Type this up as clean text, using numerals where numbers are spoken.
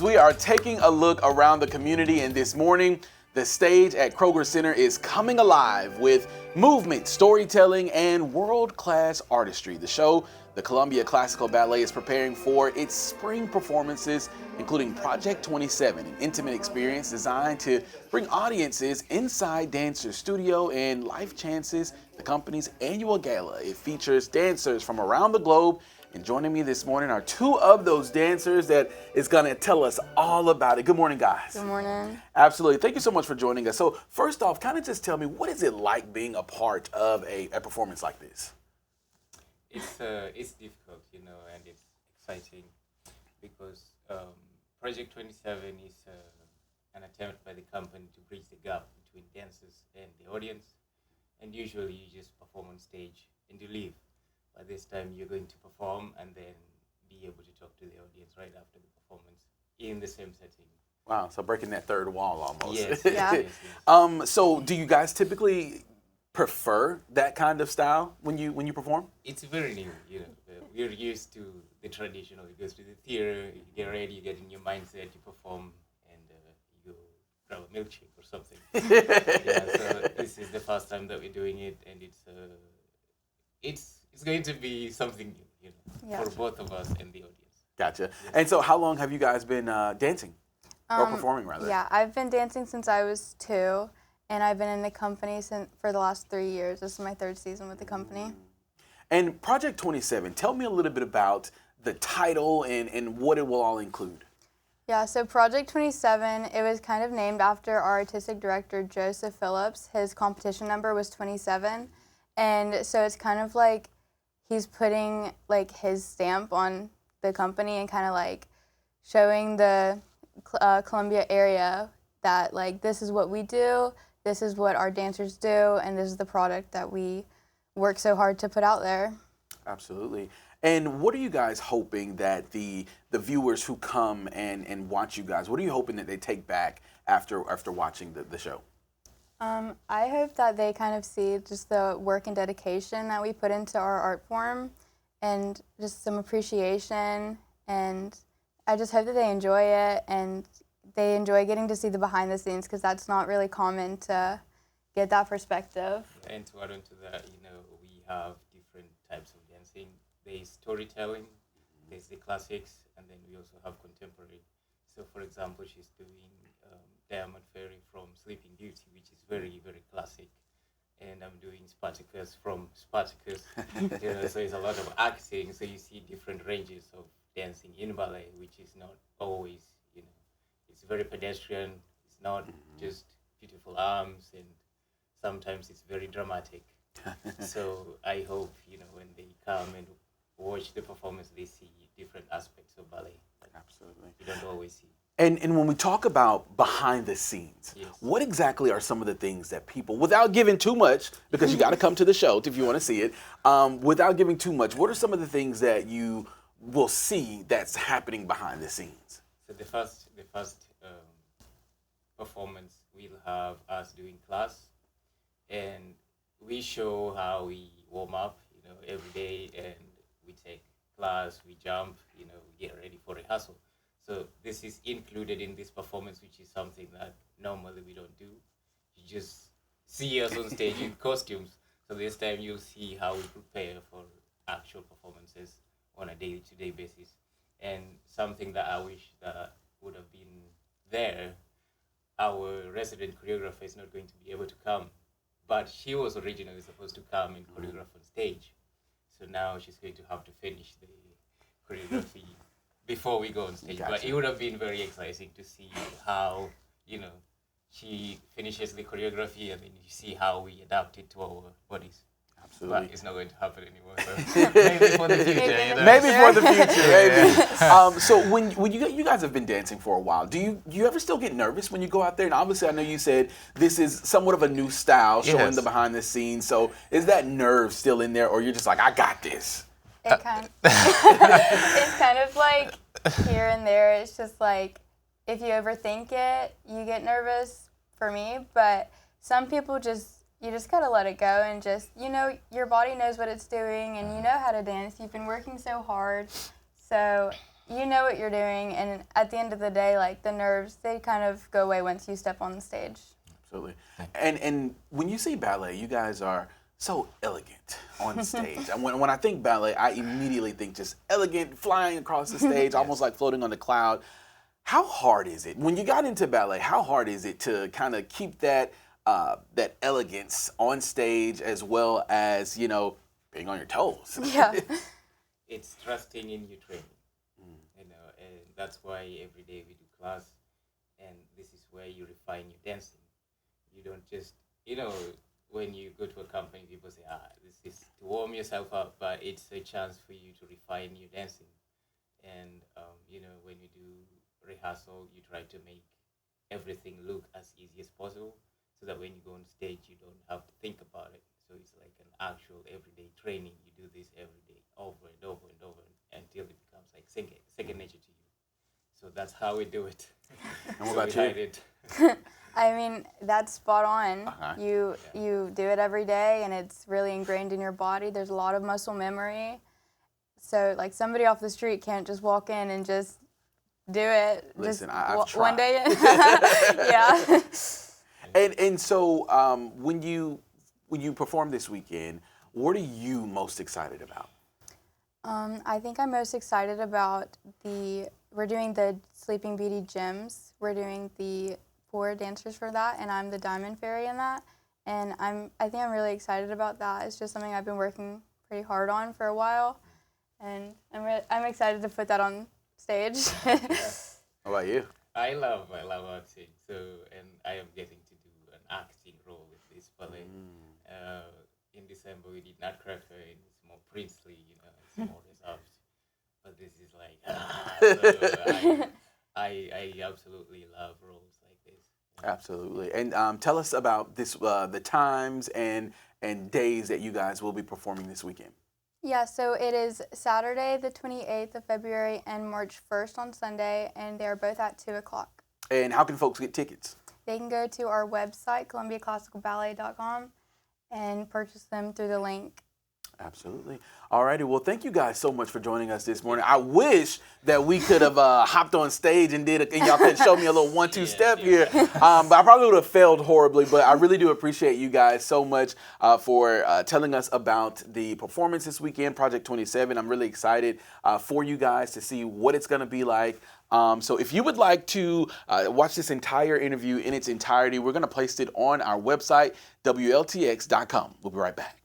We are taking a look around the community, and this morning, the stage at Koger Center is coming alive with movement, storytelling, and world-class artistry. The show, the Columbia Classical Ballet, is preparing for its spring performances, including Project 27, an intimate experience designed to bring audiences inside Dancer's studio, and LifeChance's, the company's annual gala. It features dancers from around the globe. And joining me this morning are two of those dancers that is going to tell us all about it. Good morning, guys. Good morning. Absolutely. Thank you so much for joining us. So first off, kind of just tell me, what is it like being a part of a performance like this? It's difficult, and it's exciting because Project 27 is an attempt by the company to bridge the gap between dancers and the audience. And usually you just perform on stage and you leave. But this time you're going to perform and then be able to talk to the audience right after the performance in the same setting. Wow, so breaking that third wall almost. Yes. Yeah. Yes. So do you guys typically prefer that kind of style when you perform? It's very new, We're used to the traditional. You go to the theater, you get ready, you get in your mindset, you perform, and you grab a milkshake or something. So this is the first time that we're doing it, and it's going to be something new, for both of us and the audience. Gotcha. Yes. And so how long have you guys been dancing? Or performing, rather? Yeah, I've been dancing since I was 2, and I've been in the company for the last 3 years. This is my 3rd season with the company. And Project 27, tell me a little bit about the title and what it will all include. Yeah, so Project 27, it was kind of named after our artistic director, Joseph Phillips. His competition number was 27. And so it's kind of like he's putting like his stamp on the company and kind of like showing the Columbia area that like this is what we do, this is what our dancers do, and this is the product that we work so hard to put out there. Absolutely. And what are you guys hoping that the viewers who come and watch you guys, what are you hoping that they take back after watching the show? I hope that they kind of see just the work and dedication that we put into our art form and just some appreciation, and I just hope that they enjoy it and they enjoy getting to see the behind the scenes because that's not really common to get that perspective. And to add on to that, we have different types of dancing. There's storytelling, there's the classics, and then we also have contemporary. So for example, she's doing Diamond Fairy from Sleeping Beauty, which is very, very classic. And I'm doing Spartacus from Spartacus. So it's a lot of acting. So you see different ranges of dancing in ballet, which is not always, it's very pedestrian. It's not just beautiful arms, and sometimes it's very dramatic. So I hope, when they come and watch the performance, they see different aspects of ballet. Absolutely. You don't always see. And when we talk about behind the scenes, Yes. What exactly are some of the things that people, without giving too much, because you got to come to the show if you want to see it, without giving too much, what are some of the things that you will see that's happening behind the scenes? So the first performance, we'll have us doing class, and we show how we warm up, every day, and we take class, we jump, we get ready for rehearsal. So this is included in this performance, which is something that normally we don't do. You just see us on stage in costumes. So this time you'll see how we prepare for actual performances on a day-to-day basis. And something that I wish that would have been there, our resident choreographer is not going to be able to come, but she was originally supposed to come and choreograph on stage. So now she's going to have to finish the choreography before we go on stage. Gotcha. But it would have been very exciting to see how, she finishes the choreography and then you see how we adapt it to our bodies. Absolutely. But it's not going to happen anymore. So maybe for the future. Maybe for the future, maybe. So when you guys have been dancing for a while, do you ever still get nervous when you go out there? And obviously, I know you said this is somewhat of a new style, showing Yes. the behind the scenes. So is that nerve still in there, or you're just like, I got this? It's kind of like here and there. It's just like if you overthink it, you get nervous for me. But some people you just gotta let it go and just, your body knows what it's doing and you know how to dance. You've been working so hard. So you know what you're doing, and at the end of the day, like the nerves, they kind of go away once you step on the stage. Absolutely. And when you say ballet, you guys are so elegant on stage. And when I think ballet, I immediately think just elegant, flying across the stage, almost like floating on the cloud. How hard is it when you got into ballet? How hard is it to kind of keep that that elegance on stage as well as being on your toes? Yeah. It's trusting in your training, and that's why every day we do class, and this is where you refine your dancing. You don't just, when you go to a company, people say, this is to warm yourself up, but it's a chance for you to refine your dancing. And, when you do rehearsal, you try to make everything look as easy as possible so that when you go on stage, you don't have to think about it. So it's like an actual everyday training. You do this every day over and over and over until it becomes like second nature to you. So that's how we do it. And what about you? I mean, that's spot on. Uh-huh. You do it every day, and it's really ingrained in your body. There's a lot of muscle memory. So, like, somebody off the street can't just walk in and just do it. Listen, just I've tried. one day. Yeah. And so when you perform this weekend, what are you most excited about? I think I'm most excited about we're doing the Sleeping Beauty Gems. We're doing the 4 dancers for that, and I'm the Diamond Fairy in that. And I think I'm really excited about that. It's just something I've been working pretty hard on for a while, and I'm excited to put that on stage. How about you? I love acting, and I am getting to do an acting role with this ballet. In December we did Nutcracker, and it's more princely, it's more reserved. But this is like, so I absolutely love roles like this. Absolutely. And tell us about this, the times and days that you guys will be performing this weekend. Yeah, so it is Saturday the 28th of February and March 1st on Sunday, and they're both at 2 o'clock. And how can folks get tickets? They can go to our website, ColumbiaClassicalBallet.com, and purchase them through the link. Absolutely. All righty. Well, thank you guys so much for joining us this morning. I wish that we could have hopped on stage and and y'all could show me a little 1-2 step here. But I probably would have failed horribly. But I really do appreciate you guys so much for telling us about the performance this weekend, Project 27. I'm really excited for you guys to see what it's going to be like. So if you would like to watch this entire interview in its entirety, we're going to place it on our website, WLTX.com. We'll be right back.